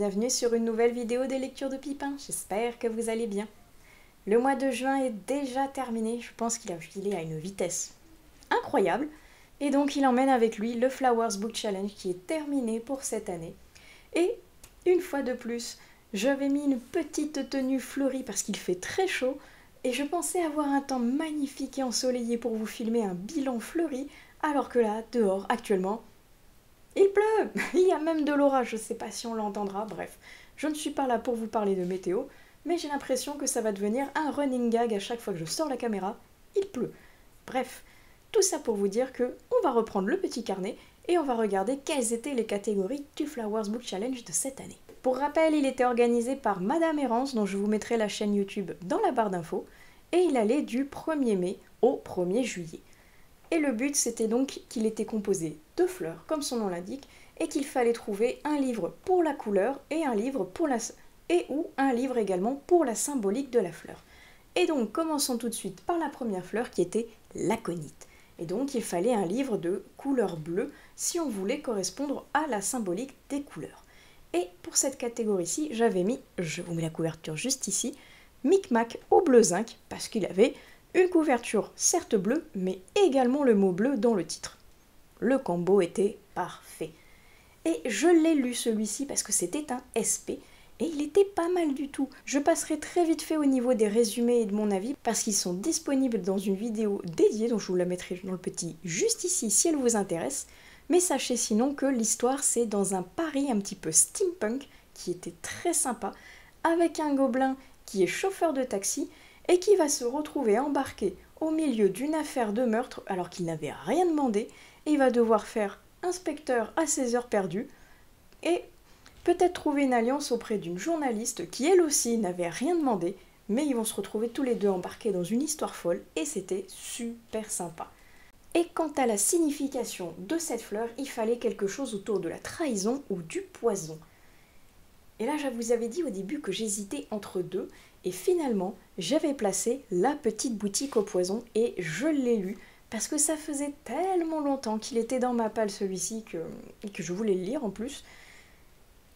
bienvenue sur une nouvelle vidéo des lectures de Pipin, j'espère que vous allez bien. Le mois de juin est déjà terminé, je pense qu'il a filé à une vitesse incroyable, et donc il emmène avec lui le Flowers Book Challenge qui est terminé pour cette année. Et une fois de plus, j'avais mis une petite tenue fleurie parce qu'il fait très chaud, et je pensais avoir un temps magnifique et ensoleillé pour vous filmer un bilan fleuri, alors que là, dehors, actuellement, il pleut. Il y a même de l'orage, je ne sais pas si on l'entendra, bref. Je ne suis pas là pour vous parler de météo, mais j'ai l'impression que ça va devenir un running gag à chaque fois que je sors la caméra. Il pleut. Bref, tout ça pour vous dire que on va reprendre le petit carnet et on va regarder quelles étaient les catégories du Flowers Book Challenge de cette année. Pour rappel, il était organisé par Madame Errance, dont je vous mettrai la chaîne YouTube dans la barre d'infos, et il allait du 1er mai au 1er juillet. Et le but, c'était donc qu'il était composé de fleurs, comme son nom l'indique, et qu'il fallait trouver un livre pour la couleur et un livre pour ou un livre également pour la symbolique de la fleur. Et donc, commençons tout de suite par la première fleur qui était l'aconite. Et donc, il fallait un livre de couleur bleue si on voulait correspondre à la symbolique des couleurs. Et pour cette catégorie-ci, j'avais mis, je vous mets la couverture juste ici, Micmac au bleu zinc, parce qu'il avait une couverture certes bleue, mais également le mot bleu dans le titre. Le combo était parfait. Et je l'ai lu celui-ci parce que c'était un SP, et il était pas mal du tout. Je passerai très vite fait au niveau des résumés et de mon avis, parce qu'ils sont disponibles dans une vidéo dédiée, dont je vous la mettrai dans le petit juste ici si elle vous intéresse. Mais sachez sinon que l'histoire c'est dans un Paris un petit peu steampunk, qui était très sympa, avec un gobelin qui est chauffeur de taxi, et qui va se retrouver embarqué au milieu d'une affaire de meurtre alors qu'il n'avait rien demandé, et il va devoir faire inspecteur à ses heures perdues, et peut-être trouver une alliance auprès d'une journaliste qui elle aussi n'avait rien demandé, mais ils vont se retrouver tous les deux embarqués dans une histoire folle, et c'était super sympa. Et quant à la signification de cette fleur, il fallait quelque chose autour de la trahison ou du poison. Et là, je vous avais dit au début que j'hésitais entre deux, et finalement, j'avais placé la petite boutique au poison, et je l'ai lu, parce que ça faisait tellement longtemps qu'il était dans ma palle celui-ci, que je voulais le lire en plus,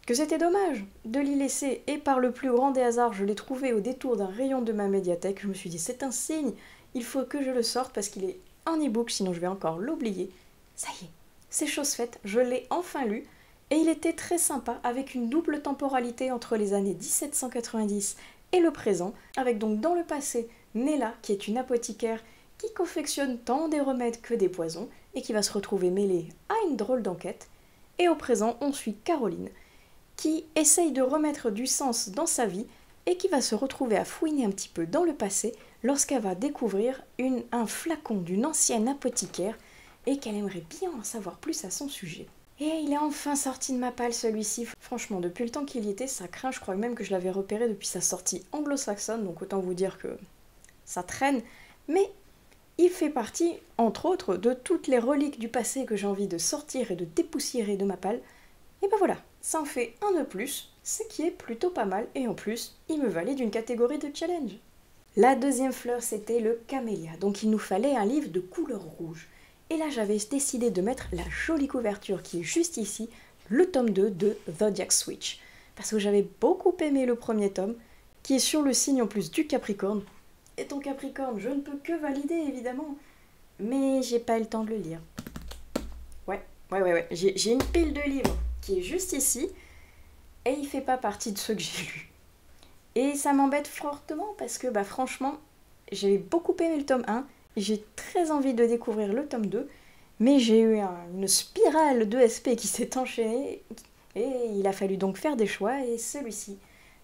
que c'était dommage de l'y laisser, et par le plus grand des hasards, je l'ai trouvé au détour d'un rayon de ma médiathèque. Je me suis dit, c'est un signe, il faut que je le sorte, parce qu'il est en e-book, sinon je vais encore l'oublier. Ça y est, c'est chose faite, je l'ai enfin lu, et il était très sympa, avec une double temporalité entre les années 1790 et le présent, avec donc dans le passé Nella, qui est une apothicaire qui confectionne tant des remèdes que des poisons, et qui va se retrouver mêlée à une drôle d'enquête, et au présent on suit Caroline, qui essaye de remettre du sens dans sa vie, et qui va se retrouver à fouiner un petit peu dans le passé, lorsqu'elle va découvrir un flacon d'une ancienne apothicaire, et qu'elle aimerait bien en savoir plus à son sujet. Et il est enfin sorti de ma palle celui-ci. Franchement, depuis le temps qu'il y était, ça craint. Je crois même que je l'avais repéré depuis sa sortie anglo-saxonne, donc autant vous dire que ça traîne. Mais il fait partie, entre autres, de toutes les reliques du passé que j'ai envie de sortir et de dépoussiérer de ma palle. Et ben voilà, ça en fait un de plus, ce qui est plutôt pas mal, et en plus, il me valait d'une catégorie de challenge. La deuxième fleur, c'était le camélia, donc il nous fallait un livre de couleur rouge. Et là, j'avais décidé de mettre la jolie couverture qui est juste ici, le tome 2 de Zodiac Switch. Parce que j'avais beaucoup aimé le premier tome, qui est sur le signe en plus du Capricorne. Et ton Capricorne, je ne peux que valider, évidemment. Mais j'ai pas eu le temps de le lire. Ouais. J'ai une pile de livres qui est juste ici, et il fait pas partie de ceux que j'ai lus. Et ça m'embête fortement parce que, franchement, j'avais beaucoup aimé le tome 1, j'ai très envie de découvrir le tome 2, mais j'ai eu une spirale de SP qui s'est enchaînée, et il a fallu donc faire des choix, et celui-ci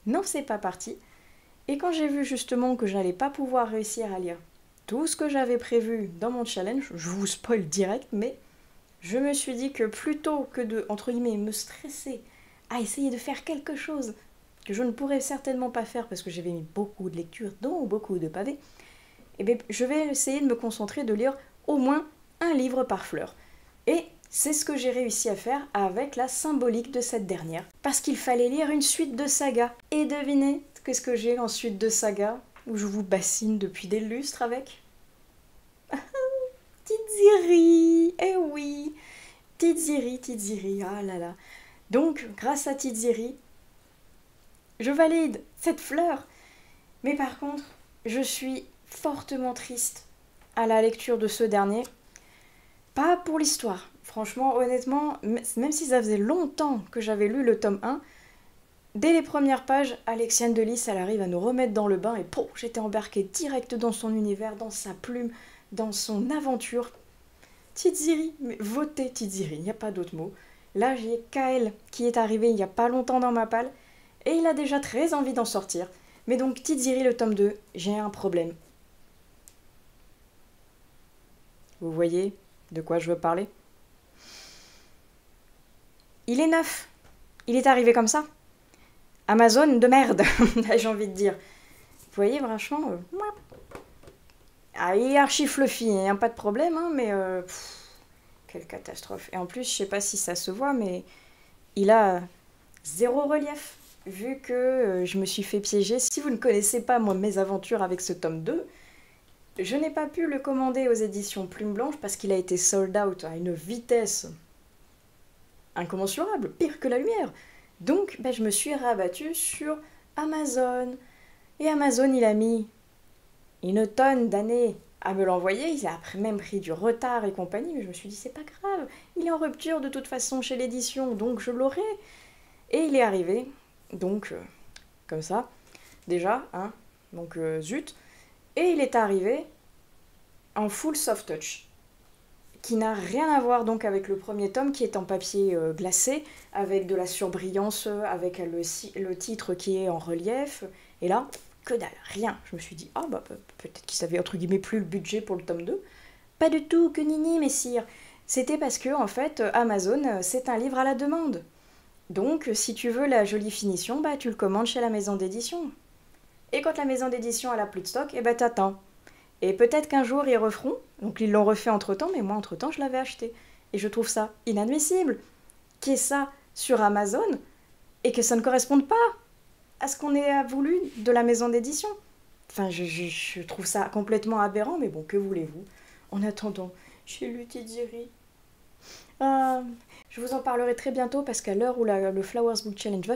n'en fait pas partie. Et quand j'ai vu justement que je n'allais pas pouvoir réussir à lire tout ce que j'avais prévu dans mon challenge, je vous spoil direct, mais je me suis dit que plutôt que de, entre guillemets, me stresser à essayer de faire quelque chose que je ne pourrais certainement pas faire parce que j'avais mis beaucoup de lectures, dont beaucoup de pavés, eh bien, je vais essayer de me concentrer, de lire au moins un livre par fleur. Et c'est ce que j'ai réussi à faire avec la symbolique de cette dernière. Parce qu'il fallait lire une suite de sagas. Et devinez qu'est-ce que j'ai en suite de sagas, où je vous bassine depuis des lustres avec. Tiziri, eh oui, Tiziri, ah là là. Donc, grâce à Tiziri, je valide cette fleur. Mais par contre, je suis fortement triste à la lecture de ce dernier. Pas pour l'histoire. Franchement, honnêtement, même si ça faisait longtemps que j'avais lu le tome 1, dès les premières pages, Alexiane de Lys, elle arrive à nous remettre dans le bain et pouf, j'étais embarquée direct dans son univers, dans sa plume, dans son aventure. Tiziri, mais votez Tiziri, il n'y a pas d'autre mot. Là, j'ai Kael qui est arrivé il n'y a pas longtemps dans ma palle et il a déjà très envie d'en sortir. Mais donc, Tiziri, le tome 2, j'ai un problème. Vous voyez de quoi je veux parler? Il est neuf. Il est arrivé comme ça. Amazon de merde, j'ai envie de dire. Vous voyez, franchement, il est archi fluffy, hein, pas de problème, hein, mais quelle catastrophe. Et en plus, je sais pas si ça se voit, mais il a zéro relief, vu que je me suis fait piéger. Si vous ne connaissez pas, moi, mes aventures avec ce tome 2, je n'ai pas pu le commander aux éditions Plume Blanche parce qu'il a été sold out à une vitesse incommensurable, pire que la lumière. Donc, je me suis rabattue sur Amazon. Et Amazon, il a mis une tonne d'années à me l'envoyer. Il a même pris du retard et compagnie. Mais je me suis dit, c'est pas grave. Il est en rupture de toute façon chez l'édition. Donc, je l'aurai. Et il est arrivé. Donc, comme ça. Déjà, hein. Donc, zut. Et il est arrivé en full soft touch, qui n'a rien à voir donc avec le premier tome qui est en papier glacé, avec de la surbrillance, avec le titre qui est en relief. Et là, que dalle, rien. Je me suis dit, peut-être qu'ils avaient entre guillemets plus le budget pour le tome 2. Pas du tout, que nini, messire. C'était parce que, en fait, Amazon, c'est un livre à la demande. Donc, si tu veux la jolie finition, tu le commandes chez la maison d'édition. Et quand la maison d'édition a plus de stock, t'attends. Et peut-être qu'un jour ils referont, donc ils l'ont refait entre-temps, mais moi entre-temps je l'avais acheté. Et je trouve ça inadmissible qu'il y ait ça sur Amazon et que ça ne corresponde pas à ce qu'on a voulu de la maison d'édition. Enfin, je trouve ça complètement aberrant, mais bon, que voulez-vous? En attendant, j'ai lu Tiziri. Je vous en parlerai très bientôt parce qu'à l'heure où le Flowers Book Challenge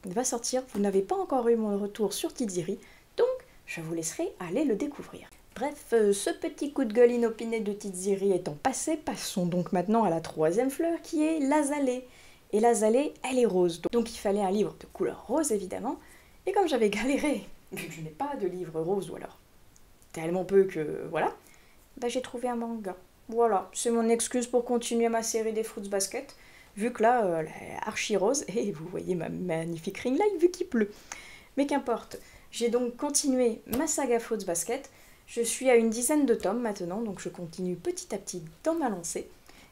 va sortir, vous n'avez pas encore eu mon retour sur Tiziri, donc je vous laisserai aller le découvrir. Bref, ce petit coup de gueule inopiné de Tiziri étant passé, passons donc maintenant à la troisième fleur qui est l'azalée. Et l'azalée, elle est rose, donc il fallait un livre de couleur rose évidemment. Et comme j'avais galéré, vu que je n'ai pas de livre rose ou alors tellement peu que voilà, j'ai trouvé un manga. Voilà, c'est mon excuse pour continuer ma série des Fruits Basket, vu que là, elle est archi rose, et vous voyez ma magnifique ring light vu qu'il pleut. Mais qu'importe, j'ai donc continué ma saga Fruits Basket. Je suis à une dizaine de tomes maintenant, donc je continue petit à petit dans ma lancée.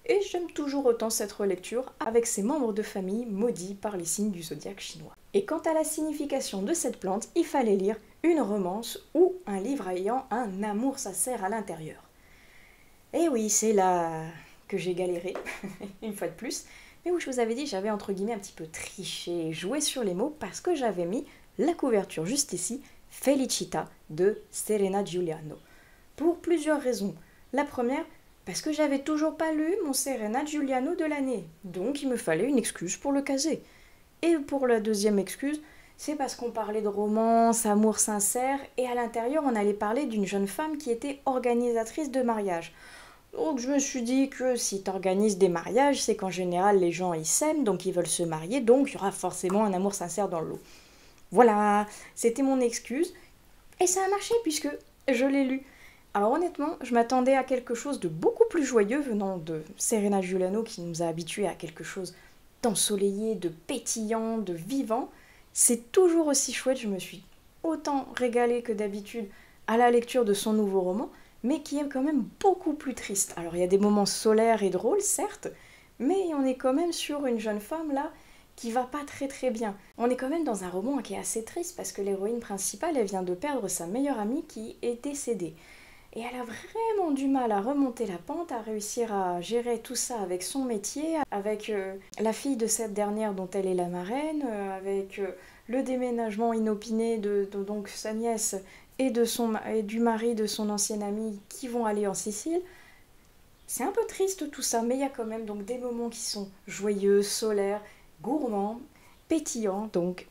Et j'aime toujours autant cette relecture avec ses membres de famille maudits par les signes du zodiaque chinois. Et quant à la signification de cette plante, il fallait lire une romance ou un livre ayant un amour sincère à l'intérieur. Et oui, c'est là que j'ai galéré, une fois de plus, mais où je vous avais dit j'avais entre guillemets un petit peu triché et joué sur les mots parce que j'avais mis la couverture juste ici, Felicita de Serena Giuliano. Pour plusieurs raisons. La première, parce que j'avais toujours pas lu mon Serena Giuliano de l'année, donc il me fallait une excuse pour le caser. Et pour la deuxième excuse, c'est parce qu'on parlait de romance, amour sincère, et à l'intérieur on allait parler d'une jeune femme qui était organisatrice de mariage. Donc je me suis dit que si tu organises des mariages, c'est qu'en général les gens ils s'aiment, donc ils veulent se marier, donc il y aura forcément un amour sincère dans le lot. Voilà, c'était mon excuse. Et ça a marché puisque je l'ai lu. Alors honnêtement, je m'attendais à quelque chose de beaucoup plus joyeux venant de Serena Giuliano qui nous a habitués à quelque chose d'ensoleillé, de pétillant, de vivant. C'est toujours aussi chouette, je me suis autant régalée que d'habitude à la lecture de son nouveau roman, mais qui est quand même beaucoup plus triste. Alors il y a des moments solaires et drôles, certes, mais on est quand même sur une jeune femme là qui va pas très très bien. On est quand même dans un roman qui est assez triste parce que l'héroïne principale, elle vient de perdre sa meilleure amie qui est décédée. Et elle a vraiment du mal à remonter la pente, à réussir à gérer tout ça avec son métier, avec la fille de cette dernière dont elle est la marraine, avec le déménagement inopiné de donc sa nièce et du mari de son ancienne amie qui vont aller en Sicile. C'est un peu triste tout ça, mais il y a quand même donc des moments qui sont joyeux, solaires, gourmands, pétillants, donc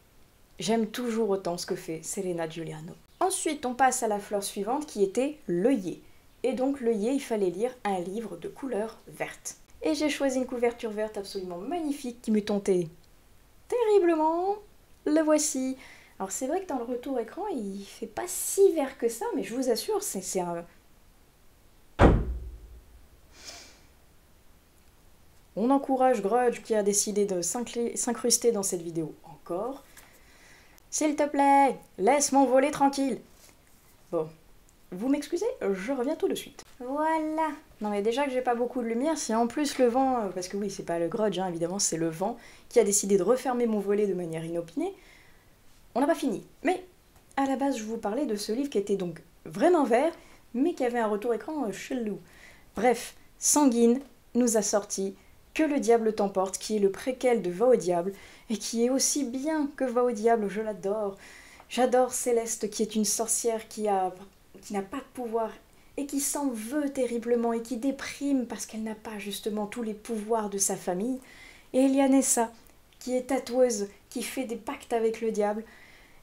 J'aime toujours autant ce que fait Selena Giuliano. Ensuite, on passe à la fleur suivante qui était l'œillet. Et donc l'œillet, il fallait lire un livre de couleur verte. Et j'ai choisi une couverture verte absolument magnifique qui me tentait terriblement. Le voici. Alors c'est vrai que dans le retour écran, il fait pas si vert que ça, mais je vous assure, c'est un... On encourage Grudge qui a décidé de s'incruster dans cette vidéo encore. S'il te plaît, laisse mon voler tranquille. Bon, vous m'excusez, je reviens tout de suite. Voilà. Non mais déjà que j'ai pas beaucoup de lumière, c'est en plus le vent, parce que oui, c'est pas le Grudge, hein, évidemment, c'est le vent qui a décidé de refermer mon volet de manière inopinée. On n'a pas fini. Mais à la base, je vous parlais de ce livre qui était donc vraiment vert, mais qui avait un retour écran chelou. Bref, Sanguine nous a sorti Que le diable t'emporte, qui est le préquel de Va au diable, et qui est aussi bien que Va au diable, je l'adore. J'adore Céleste, qui est une sorcière qui n'a pas de pouvoir, et qui s'en veut terriblement, et qui déprime parce qu'elle n'a pas justement tous les pouvoirs de sa famille. Et il y a Nessa, qui est tatoueuse, qui fait des pactes avec le diable.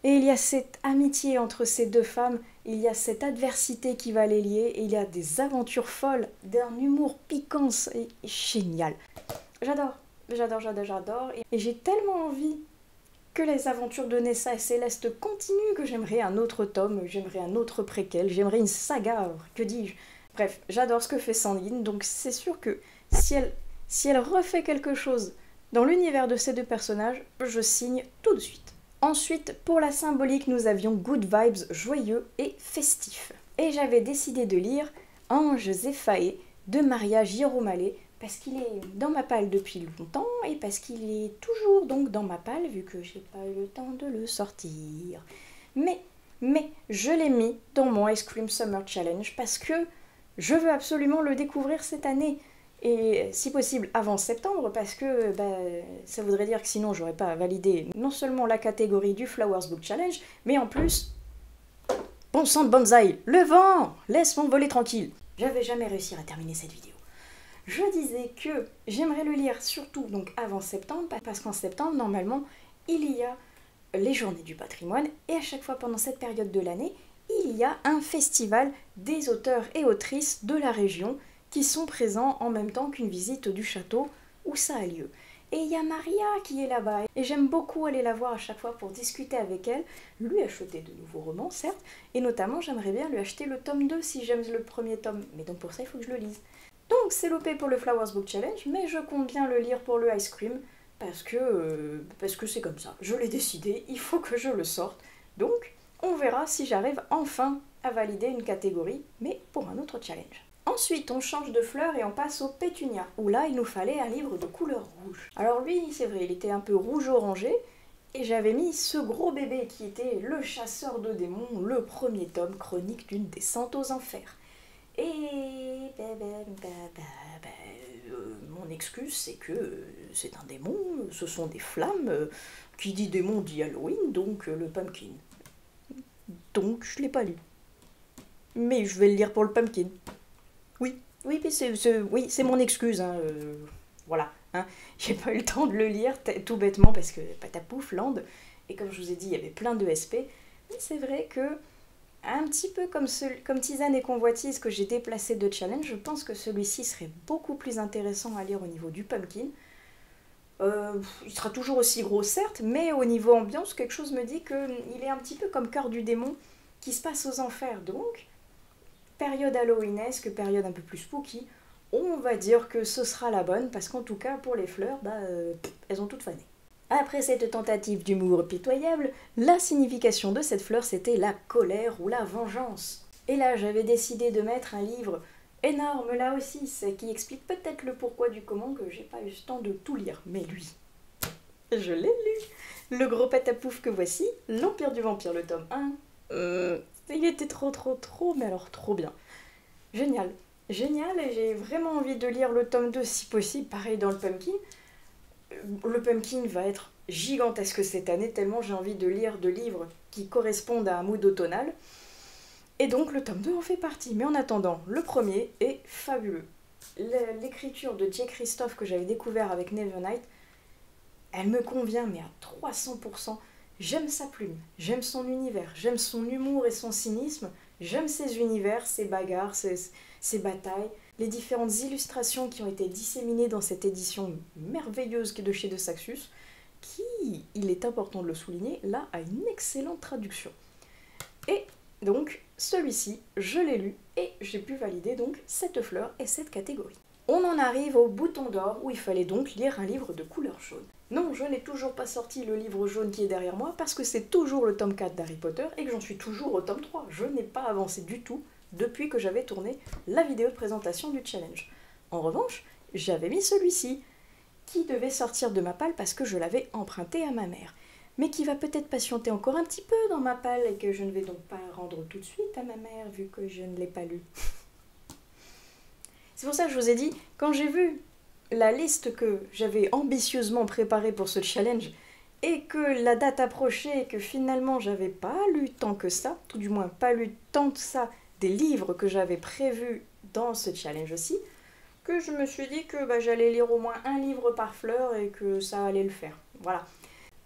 Et il y a cette amitié entre ces deux femmes, il y a cette adversité qui va les lier, et il y a des aventures folles, d'un humour piquant et génial. J'adore, j'adore, et j'ai tellement envie que les aventures de Nessa et Céleste continuent que j'aimerais un autre tome, j'aimerais un autre préquel, j'aimerais une saga, que dis-je. Bref, j'adore ce que fait Sanguine, donc c'est sûr que si elle refait quelque chose dans l'univers de ces deux personnages, je signe tout de suite. Ensuite, pour la symbolique, nous avions Good Vibes, joyeux et festif. Et j'avais décidé de lire Anges effaillés de Maria Giromale, parce qu'il est dans ma palle depuis longtemps, et parce qu'il est toujours donc dans ma palle, vu que j'ai pas eu le temps de le sortir. Mais je l'ai mis dans mon Ice Cream Summer Challenge, parce que je veux absolument le découvrir cette année. Et si possible avant septembre, parce que ça voudrait dire que sinon j'aurais pas validé non seulement la catégorie du Flowers Book Challenge, mais en plus, bon sang de bonsaï, le vent, laisse mon voler tranquille. J'avais jamais réussi à terminer cette vidéo. Je disais que j'aimerais le lire surtout donc avant septembre, parce qu'en septembre, normalement, il y a les journées du patrimoine, et à chaque fois pendant cette période de l'année, il y a un festival des auteurs et autrices de la région, qui sont présents en même temps qu'une visite du château où ça a lieu. Et il y a Maria qui est là-bas, et j'aime beaucoup aller la voir à chaque fois pour discuter avec elle, lui acheter de nouveaux romans, certes, et notamment j'aimerais bien lui acheter le tome 2 si j'aime le premier tome, mais donc pour ça il faut que je le lise. Donc c'est l'OP pour le Flowers Book Challenge, mais je compte bien le lire pour le Ice Cream, parce que c'est comme ça, je l'ai décidé, il faut que je le sorte, donc on verra si j'arrive enfin à valider une catégorie, mais pour un autre challenge. Ensuite, on change de fleur et on passe au pétunia, où là, il nous fallait un livre de couleur rouge. Alors lui, c'est vrai, il était un peu rouge-orangé, et j'avais mis ce gros bébé qui était Le Chasseur de démons, le premier tome, chronique d'une descente aux enfers. Et mon excuse, c'est que c'est un démon, ce sont des flammes, qui dit démon dit Halloween, donc le pumpkin. Donc je l'ai pas lu. Mais je vais le lire pour le pumpkin. Oui, mais c'est mon excuse, hein, voilà. Hein. J'ai pas eu le temps de le lire, tout bêtement, parce que patapouf, land, et comme je vous ai dit, il y avait plein de SP, mais c'est vrai que, un petit peu comme Tisane et Convoitise que j'ai déplacé de challenge, je pense que celui-ci serait beaucoup plus intéressant à lire au niveau du pumpkin. Il sera toujours aussi gros, certes, mais au niveau ambiance, quelque chose me dit qu'il est un petit peu comme Cœur du démon, qui se passe aux enfers, donc... Période halloweenesque, période un peu plus spooky, on va dire que ce sera la bonne, parce qu'en tout cas, pour les fleurs, elles ont toutes fané. Après cette tentative d'humour pitoyable, la signification de cette fleur, c'était la colère ou la vengeance. Et là, j'avais décidé de mettre un livre énorme, là aussi, qui explique peut-être le pourquoi du comment, que j'ai pas eu le temps de tout lire. Mais lui, je l'ai lu. Le gros patapouf que voici, L'Empire du Vampire, le tome 1. Il était trop, mais alors trop bien. Génial, et j'ai vraiment envie de lire le tome 2 si possible, pareil dans le Pumpkin. Le Pumpkin va être gigantesque cette année, tellement j'ai envie de lire de livres qui correspondent à un mood automnal. Et donc le tome 2 en fait partie, mais en attendant, le premier est fabuleux. L'écriture de J. Christophe que j'avais découvert avec Nevernight, elle me convient, mais à 300%. J'aime sa plume, j'aime son univers, j'aime son humour et son cynisme, j'aime ses univers, ses bagarres, ses batailles, les différentes illustrations qui ont été disséminées dans cette édition merveilleuse de chez De Saxus, qui, il est important de le souligner, là a une excellente traduction. Et donc, celui-ci, je l'ai lu et j'ai pu valider donc cette fleur et cette catégorie. On en arrive au bouton d'or où il fallait donc lire un livre de couleur jaune. Non, je n'ai toujours pas sorti le livre jaune qui est derrière moi parce que c'est toujours le tome 4 d'Harry Potter et que j'en suis toujours au tome 3. Je n'ai pas avancé du tout depuis que j'avais tourné la vidéo de présentation du challenge. En revanche, j'avais mis celui-ci qui devait sortir de ma palle parce que je l'avais emprunté à ma mère, mais qui va peut-être patienter encore un petit peu dans ma palle et que je ne vais donc pas rendre tout de suite à ma mère vu que je ne l'ai pas lu. C'est pour ça que je vous ai dit, quand j'ai vu la liste que j'avais ambitieusement préparée pour ce challenge et que la date approchait et que finalement j'avais pas lu tant que ça, tout du moins pas lu tant que ça des livres que j'avais prévus dans ce challenge aussi, que je me suis dit que j'allais lire au moins un livre par fleur et que ça allait le faire. Voilà.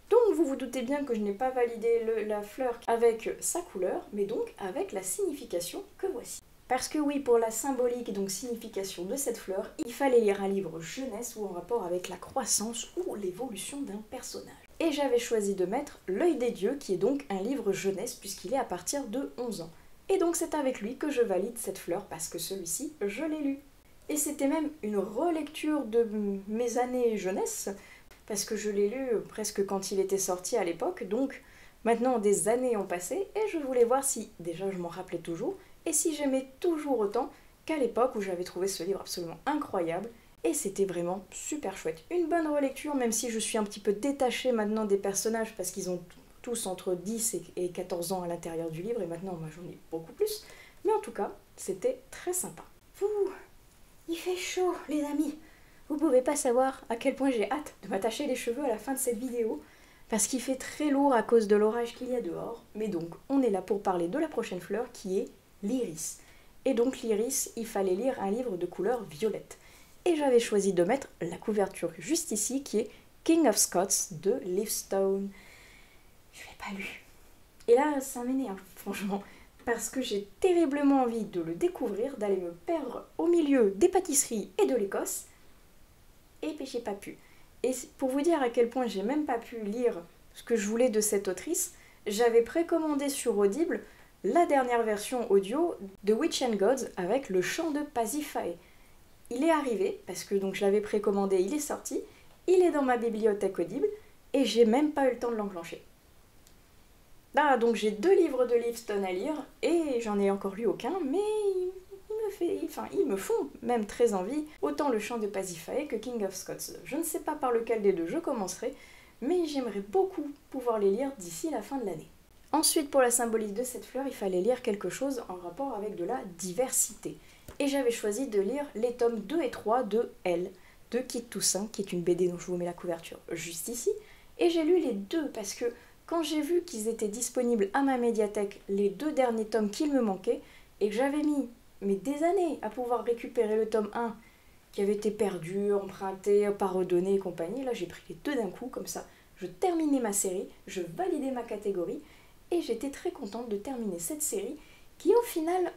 Donc vous vous doutez bien que je n'ai pas validé la fleur avec sa couleur, mais donc avec la signification que voici. Parce que oui, pour la symbolique et donc signification de cette fleur, il fallait lire un livre jeunesse ou en rapport avec la croissance ou l'évolution d'un personnage. Et j'avais choisi de mettre L'œil des dieux, qui est donc un livre jeunesse puisqu'il est à partir de 11 ans. Et donc c'est avec lui que je valide cette fleur parce que celui-ci, je l'ai lu. Et c'était même une relecture de mes années jeunesse, parce que je l'ai lu presque quand il était sorti à l'époque, donc maintenant des années ont passé, et je voulais voir si, déjà je m'en rappelais toujours, et si j'aimais toujours autant qu'à l'époque où j'avais trouvé ce livre absolument incroyable, et c'était vraiment super chouette. Une bonne relecture, même si je suis un petit peu détachée maintenant des personnages, parce qu'ils ont tous entre 10 et 14 ans à l'intérieur du livre, et maintenant moi j'en ai beaucoup plus, mais en tout cas, c'était très sympa. Il fait chaud, les amis. Vous pouvez pas savoir à quel point j'ai hâte de m'attacher les cheveux à la fin de cette vidéo, parce qu'il fait très lourd à cause de l'orage qu'il y a dehors. Mais donc, on est là pour parler de la prochaine fleur qui est l'iris. Et donc l'iris, il fallait lire un livre de couleur violette. Et j'avais choisi de mettre la couverture juste ici, qui est King of Scots de Livingstone. Je l'ai pas lu. Et là, ça m'énerve, franchement. Parce que j'ai terriblement envie de le découvrir, d'aller me perdre au milieu des pâtisseries et de l'Écosse, et puis j'ai pas pu. Et pour vous dire à quel point j'ai même pas pu lire ce que je voulais de cette autrice, j'avais précommandé sur Audible la dernière version audio de Witch and Gods avec le chant de Pasiphae. Il est arrivé, parce que donc je l'avais précommandé, il est sorti, il est dans ma bibliothèque Audible, et j'ai même pas eu le temps de l'enclencher. Ah, donc j'ai 2 livres de Livingstone à lire, et j'en ai encore lu aucun, mais ils me font même très envie, autant le chant de Pasiphae que King of Scots. Je ne sais pas par lequel des deux je commencerai, mais j'aimerais beaucoup pouvoir les lire d'ici la fin de l'année. Ensuite, pour la symbolique de cette fleur, il fallait lire quelque chose en rapport avec de la diversité. Et j'avais choisi de lire les tomes 2 et 3 de Elle, de Kit Toussaint, qui est une BD dont je vous mets la couverture juste ici. Et j'ai lu les deux parce que quand j'ai vu qu'ils étaient disponibles à ma médiathèque, les 2 derniers tomes qu'il me manquait, et que j'avais mis des années à pouvoir récupérer le tome 1 qui avait été perdu, emprunté, pas redonné et compagnie, là j'ai pris les 2 d'un coup, comme ça je terminais ma série, je validais ma catégorie, et j'étais très contente de terminer cette série qui au final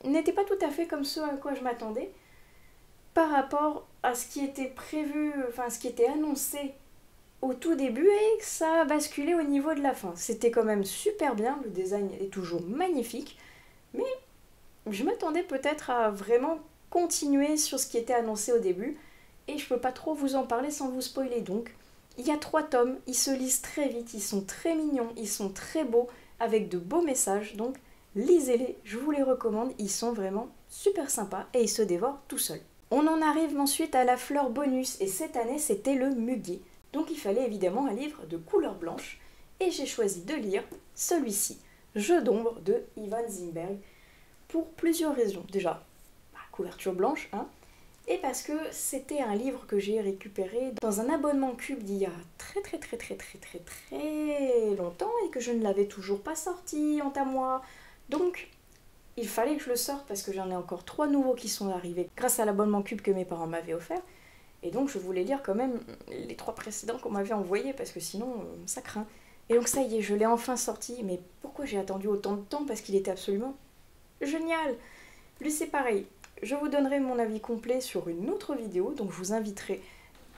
n'était pas tout à fait comme ce à quoi je m'attendais par rapport à ce qui était prévu, enfin ce qui était annoncé au tout début, et que ça a basculé au niveau de la fin. C'était quand même super bien, le design est toujours magnifique, mais je m'attendais peut-être à vraiment continuer sur ce qui était annoncé au début, et je peux pas trop vous en parler sans vous spoiler donc. Il y a 3 tomes, ils se lisent très vite, ils sont très mignons, ils sont très beaux, avec de beaux messages, donc lisez-les, je vous les recommande, ils sont vraiment super sympas et ils se dévorent tout seuls. On en arrive ensuite à la fleur bonus, et cette année c'était le muguet. Donc il fallait évidemment un livre de couleur blanche, et j'ai choisi de lire celui-ci, Jeu d'ombre de Ivan Zimberg, pour plusieurs raisons. Déjà, couverture blanche, hein, et parce que c'était un livre que j'ai récupéré dans un abonnement Cube d'il y a très longtemps, et que je ne l'avais toujours pas sorti en à moi. Donc il fallait que je le sorte parce que j'en ai encore 3 nouveaux qui sont arrivés grâce à l'abonnement Cube que mes parents m'avaient offert. Et donc je voulais lire quand même les 3 précédents qu'on m'avait envoyés parce que sinon ça craint. Et donc ça y est, je l'ai enfin sorti, mais pourquoi j'ai attendu autant de temps? Parce qu'il était absolument génial. Lui c'est pareil, je vous donnerai mon avis complet sur une autre vidéo, donc je vous inviterai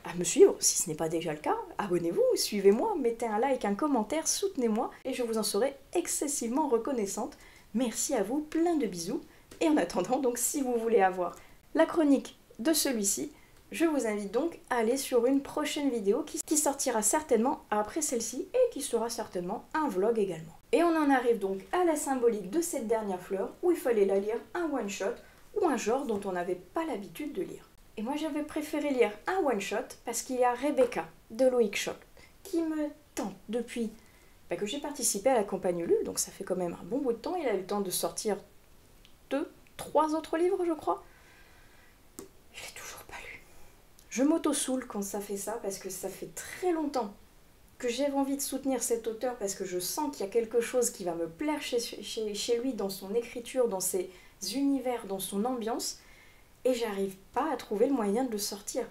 à me suivre, si ce n'est pas déjà le cas. Abonnez-vous, suivez-moi, mettez un like, un commentaire, soutenez-moi, et je vous en serai excessivement reconnaissante. Merci à vous, plein de bisous. Et en attendant, donc si vous voulez avoir la chronique de celui-ci, je vous invite donc à aller sur une prochaine vidéo qui sortira certainement après celle-ci et qui sera certainement un vlog également. Et on en arrive donc à la symbolique de cette dernière fleur où il fallait la lire un one-shot ou un genre dont on n'avait pas l'habitude de lire. Et moi j'avais préféré lire un one-shot parce qu'il y a Rebecca de Loïc Choc qui me tente depuis que j'ai participé à la campagne Ulule, donc ça fait quand même un bon bout de temps. Il a eu le temps de sortir 3 autres livres je crois. Je l'ai toujours pas lu. Je m'auto-soule quand ça fait ça parce que ça fait très longtemps que j'ai envie de soutenir cet auteur parce que je sens qu'il y a quelque chose qui va me plaire chez lui dans son écriture, dans ses univers, dans son ambiance. Et j'arrive pas à trouver le moyen de le sortir.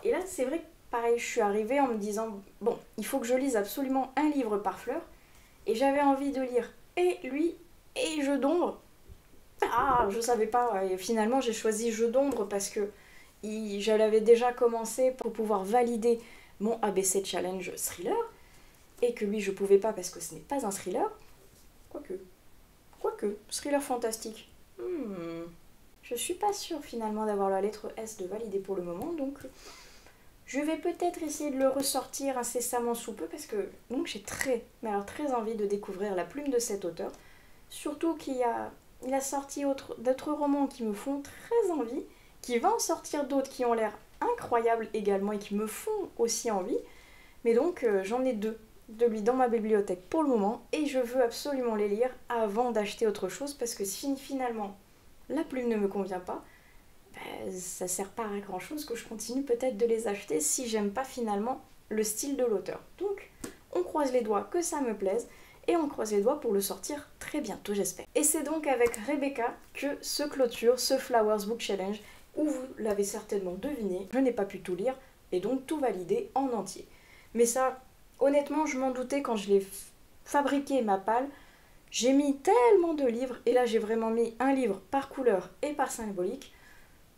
Et là, c'est vrai que pareil, je suis arrivée en me disant, bon, il faut que je lise absolument un livre par fleur. Et j'avais envie de lire et lui et Jeu d'ombre. Ah, je savais pas. Et finalement, j'ai choisi Jeu d'ombre parce que je l'avais déjà commencé pour pouvoir valider mon ABC Challenge thriller. Et que lui, je pouvais pas parce que ce n'est pas un thriller. Quoique, thriller fantastique. Je suis pas sûre finalement d'avoir la lettre S de valider pour le moment, donc je vais peut-être essayer de le ressortir incessamment sous peu parce que donc j'ai très envie de découvrir la plume de cet auteur. Surtout il a sorti d'autres romans qui me font très envie, qui va en sortir d'autres qui ont l'air incroyables également et qui me font aussi envie. Mais donc j'en ai 2 de lui dans ma bibliothèque pour le moment et je veux absolument les lire avant d'acheter autre chose parce que si finalement la plume ne me convient pas, ça sert pas à grand chose que je continue peut-être de les acheter si j'aime pas finalement le style de l'auteur. Donc on croise les doigts que ça me plaise et on croise les doigts pour le sortir très bientôt j'espère. Et c'est donc avec Rebecca que se clôture ce Flowers Book Challenge où vous l'avez certainement deviné, je n'ai pas pu tout lire et donc tout valider en entier. Mais ça, honnêtement je m'en doutais quand je l'ai fabriqué ma palle. J'ai mis tellement de livres, et là j'ai vraiment mis un livre par couleur et par symbolique.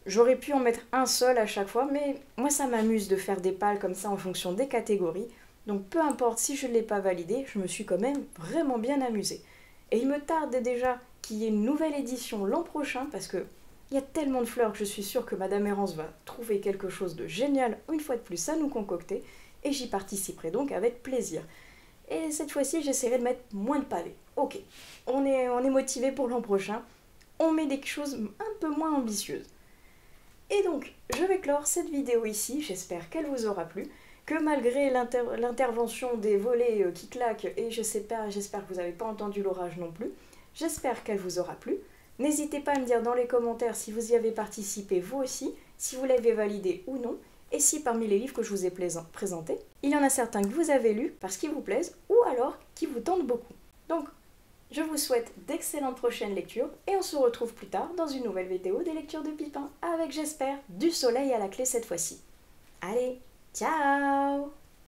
J'aurais pu en mettre un seul à chaque fois, mais moi ça m'amuse de faire des pales comme ça en fonction des catégories. Donc peu importe si je ne l'ai pas validé, je me suis quand même vraiment bien amusée. Et il me tarde déjà qu'il y ait une nouvelle édition l'an prochain, parce que il y a tellement de fleurs que je suis sûre que Madame Errance va trouver quelque chose de génial une fois de plus à nous concocter, et j'y participerai donc avec plaisir. Et cette fois-ci, j'essaierai de mettre moins de pavés. Ok, on est motivé pour l'an prochain. On met des choses un peu moins ambitieuses. Et donc, je vais clore cette vidéo ici. J'espère qu'elle vous aura plu. Que malgré l'intervention des volets qui claquent, et j'espère que vous n'avez pas entendu l'orage non plus, j'espère qu'elle vous aura plu. N'hésitez pas à me dire dans les commentaires si vous y avez participé vous aussi, si vous l'avez validé ou non. Et si parmi les livres que je vous ai présentés, il y en a certains que vous avez lus parce qu'ils vous plaisent ou alors qui vous tentent beaucoup. Donc, je vous souhaite d'excellentes prochaines lectures et on se retrouve plus tard dans une nouvelle vidéo des lectures de Pipin avec, j'espère, du soleil à la clé cette fois-ci. Allez, ciao!